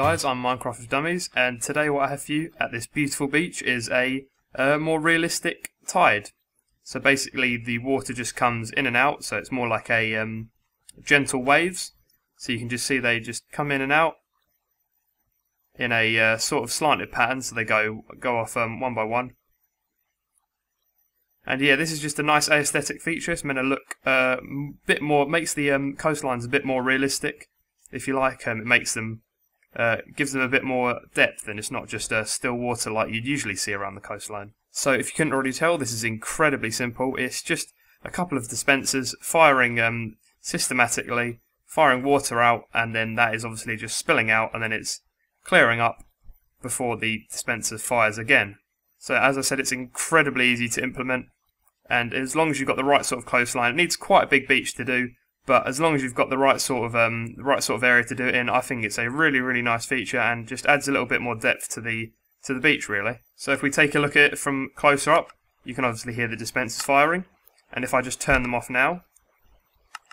guys, I'm Minecraft with Dummies, and today what I have for you at this beautiful beach is a more realistic tide. So basically the water just comes in and out, so it's more like a gentle waves. So you can just see they just come in and out in a sort of slanted pattern, so they go off one by one. And yeah, this is just a nice aesthetic feature. It's meant to look a bit more, makes the coastlines a bit more realistic, if you like. It makes them, gives them a bit more depth, and it's not just still water like you'd usually see around the coastline. So if you couldn't already tell, this is incredibly simple. It's just a couple of dispensers firing systematically, firing water out, and then that is obviously just spilling out, and then it's clearing up before the dispenser fires again. So as I said, it's incredibly easy to implement, and as long as you've got the right sort of coastline, it needs quite a big beach to do, but as long as you've got the right sort of area to do it in, I think it's a really nice feature and just adds a little bit more depth to the beach really. So if we take a look at it from closer up, you can obviously hear the dispensers firing, and if I just turn them off now,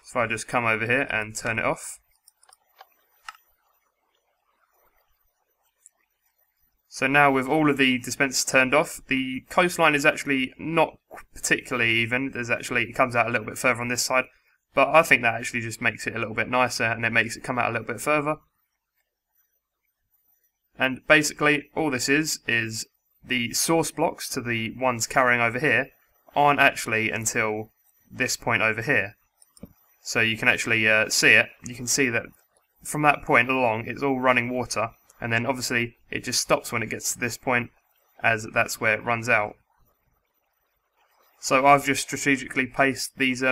if I just come over here and turn it off. So now with all of the dispensers turned off, the coastline is actually not particularly even. It comes out a little bit further on this side, but I think that actually just makes it a little bit nicer, and it makes it come out a little bit further. And basically all this is the source blocks to the ones carrying over here aren't actually until this point over here. So you can actually see it. You can see that from that point along it's all running water, and then obviously it just stops when it gets to this point, as that's where it runs out. So I've just strategically placed these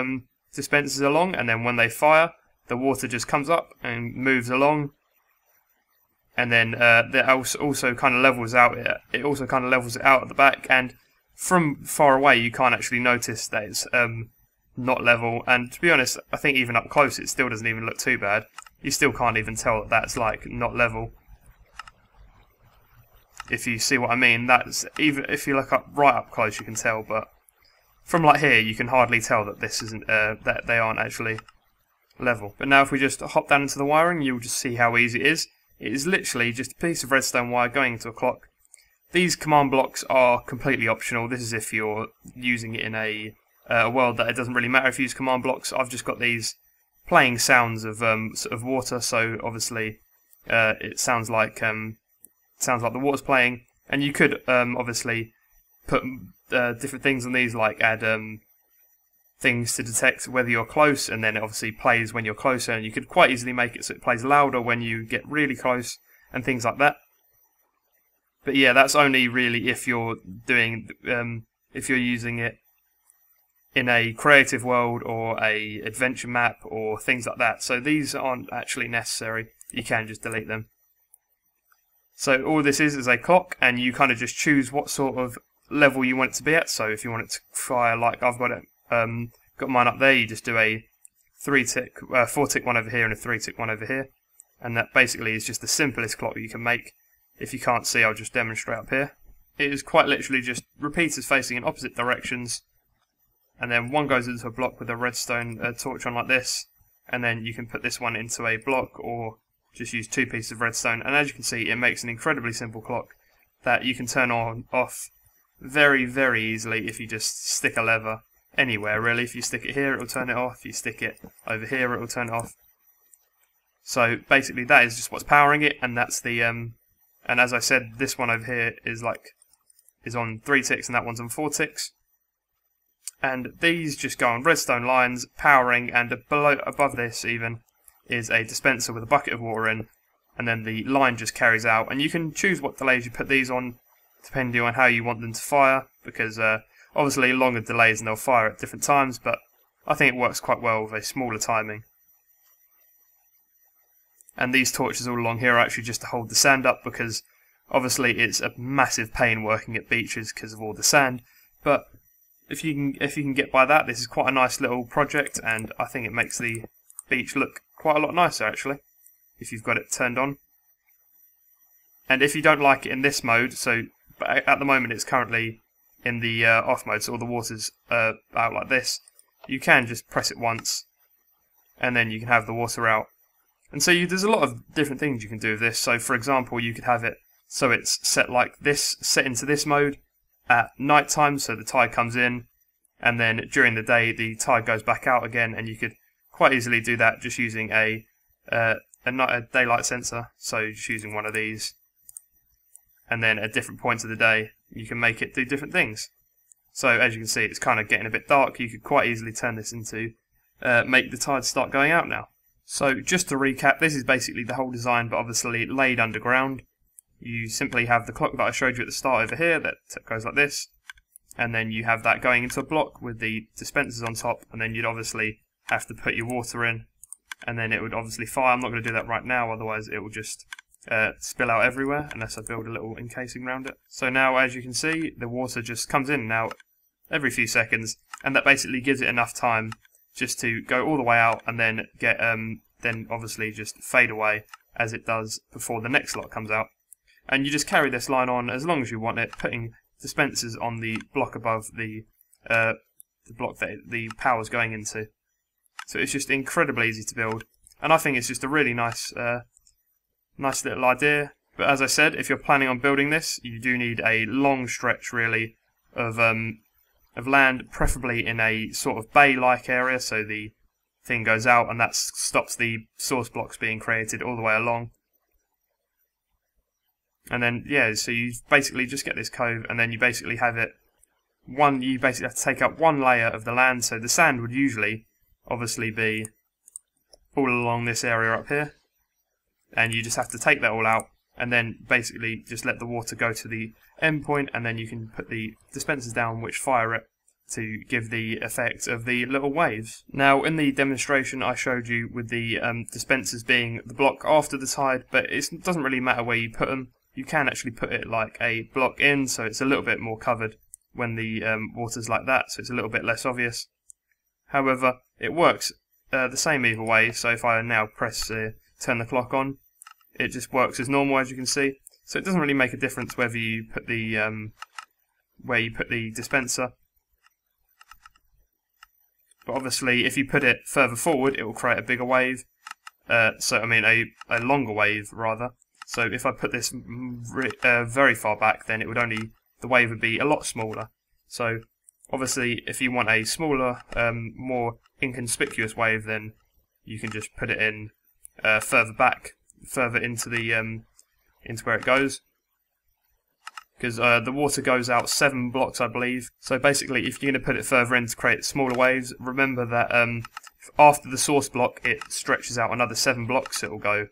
dispensers along, and then when they fire, the water just comes up and moves along, and then that also kind of levels out. It also kind of levels it out at the back, and from far away you can't actually notice that it's not level. And to be honest, I think even up close it still doesn't even look too bad. You still can't even tell that that's like not level. If you see what I mean, that's even if you look right up close, you can tell. But from like here, you can hardly tell that this isn't that they aren't actually level. But now, if we just hop down into the wiring, you'll just see how easy it is. It is literally just a piece of redstone wire going into a clock. These command blocks are completely optional. This is if you're using it in a world that it doesn't really matter if you use command blocks. I've just got these playing sounds of sort of water, so obviously it sounds like the water's playing, and you could obviously put different things on these, like add things to detect whether you're close, and then it obviously plays when you're closer, and you could quite easily make it so it plays louder when you get really close and things like that. But yeah, that's only really if you're doing if you're using it in a creative world or a adventure map or things like that. So these aren't actually necessary. You can just delete them. So all this is a clock, and you kind of just choose what sort of level you want it to be at. So if you want it to fire like I've got it, got mine up there, you just do a 4-tick one over here and a 3-tick one over here, and that basically is just the simplest clock you can make. If you can't see, I'll just demonstrate up here. It is quite literally just repeaters facing in opposite directions, and then one goes into a block with a redstone torch on like this, and then you can put this one into a block or just use 2 pieces of redstone, and as you can see, it makes an incredibly simple clock that you can turn on off very easily if you just stick a lever anywhere really. If you stick it here, it'll turn it off. If you stick it over here, it'll turn it off. So basically that is just what's powering it, and that's the and as I said, this one over here is on 3 ticks and that one's on 4 ticks. And these just go on redstone lines powering, and above this even is a dispenser with a bucket of water in, and then the line just carries out, and you can choose what delays you put these on depending on how you want them to fire, because obviously longer delays and they'll fire at different times, but I think it works quite well with a smaller timing. And these torches all along here are actually just to hold the sand up, because obviously it's a massive pain working at beaches because of all the sand, but if you can get by that, this is quite a nice little project, and I think it makes the beach look quite a lot nicer actually if you've got it turned on. And if you don't like it in this mode, so at the moment it's currently in the off mode, so all the water's out like this, you can just press it once and then you can have the water out And so there's a lot of different things you can do with this. So for example, you could have it so it's set like this, set into this mode at night time, so the tide comes in, and then during the day the tide goes back out again, and you could quite easily do that just using a daylight sensor, so just using one of these, and then at different points of the day you can make it do different things. So as you can see, it's kind of getting a bit dark. You could quite easily turn this into make the tide start going out now. So just to recap, this is basically the whole design, but obviously laid underground. You simply have the clock that I showed you at the start over here that goes like this, and then you have that going into a block with the dispensers on top, and then you'd obviously have to put your water in, and then it would obviously fire. I'm not going to do that right now, otherwise it will just spill out everywhere unless I build a little encasing around it. So now, as you can see, the water just comes in and out every few seconds, and that basically gives it enough time just to go all the way out and then get then obviously just fade away as it does before the next lot comes out. And you just carry this line on as long as you want it, putting dispensers on the block above the block that the power's going into. So it's just incredibly easy to build, and I think it's just a really nice little idea. But as I said, if you're planning on building this, you do need a long stretch really of land, preferably in a sort of bay-like area, so the thing goes out and that stops the source blocks being created all the way along. And then, yeah, so you basically just get this cove, and then you basically have it you basically have to take up one layer of the land. So the sand would usually obviously be all along this area up here, and you just have to take that all out and then basically just let the water go to the end point, and then you can put the dispensers down which fire it to give the effect of the little waves. Now in the demonstration I showed you with the dispensers being the block after the tide, but it doesn't really matter where you put them. You can actually put it like a block in, so it's a little bit more covered when the water's like that, so it's a little bit less obvious. However, it works the same either way, so if I now press turn the clock on, it just works as normal, as you can see. So it doesn't really make a difference whether you put the where you put the dispenser. But obviously if you put it further forward, it will create a bigger wave, so I mean a longer wave rather. So if I put this very far back, then the wave would be a lot smaller. So obviously if you want a smaller, more inconspicuous wave, then you can just put it in further back, further into the into where it goes, because the water goes out 7 blocks, I believe. So basically, if you're going to put it further in to create smaller waves, remember that after the source block, it stretches out another 7 blocks. It will go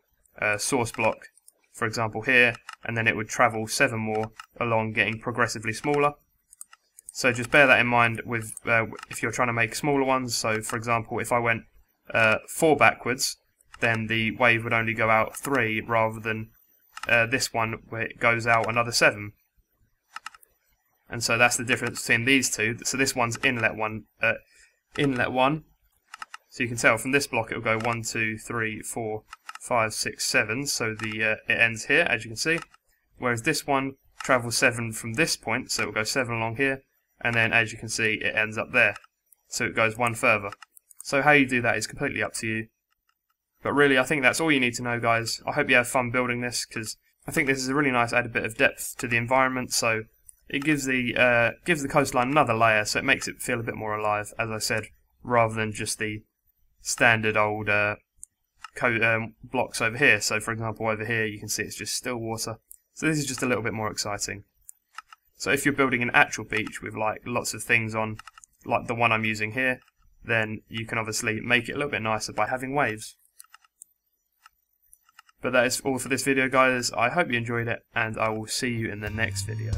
source block, for example, here, and then it would travel 7 more along, getting progressively smaller. So just bear that in mind with if you're trying to make smaller ones. So for example, if I went 4 backwards, then the wave would only go out 3 rather than this one where it goes out another 7. And so that's the difference between these two. So this one's inlet 1. So you can tell from this block it will go 1, 2, 3, 4, 5, 6, 7. So it ends here, as you can see. Whereas this one travels 7 from this point, so it will go 7 along here. And then, as you can see, it ends up there. So it goes 1 further. So how you do that is completely up to you. But really, I think that's all you need to know, guys. I hope you have fun building this, because I think this is a really nice added bit of depth to the environment. So it gives the coastline another layer, so it makes it feel a bit more alive, as I said, rather than just the standard old blocks over here. So for example, over here you can see it's just still water. So this is just a little bit more exciting. So if you're building an actual beach with like lots of things on, like the one I'm using here, then you can obviously make it a little bit nicer by having waves. But that is all for this video, guys. I hope you enjoyed it, and I will see you in the next video.